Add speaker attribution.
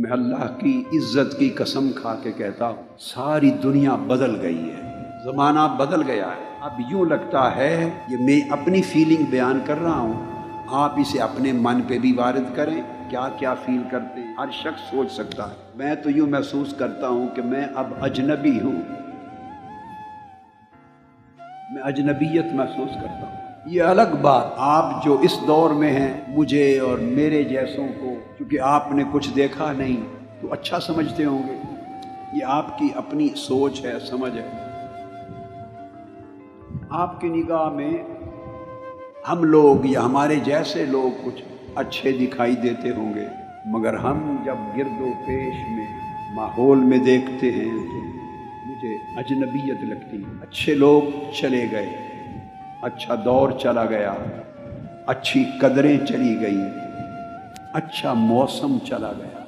Speaker 1: میں اللہ کی عزت کی قسم کھا کے کہتا ہوں ساری دنیا بدل گئی ہے، زمانہ بدل گیا ہے۔ اب یوں لگتا ہے یہ میں اپنی فیلنگ بیان کر رہا ہوں، آپ اسے اپنے من پہ بھی وارد کریں، کیا کیا فیل کرتے ہیں ہر شخص سوچ سکتا ہے۔ میں تو یوں محسوس کرتا ہوں کہ میں اب اجنبی ہوں، میں اجنبیت محسوس کرتا ہوں۔ یہ الگ بات، آپ جو اس دور میں ہیں مجھے اور میرے جیسوں کو چونکہ آپ نے کچھ دیکھا نہیں تو اچھا سمجھتے ہوں گے، یہ آپ کی اپنی سوچ ہے، سمجھ ہے۔ آپ کی نگاہ میں ہم لوگ یا ہمارے جیسے لوگ کچھ اچھے دکھائی دیتے ہوں گے، مگر ہم جب گرد و پیش میں ماحول میں دیکھتے ہیں تو مجھے اجنبیت لگتی ہے۔ اچھے لوگ چلے گئے، اچھا دور چلا گیا، اچھی قدریں چلی گئی، اچھا موسم چلا گیا۔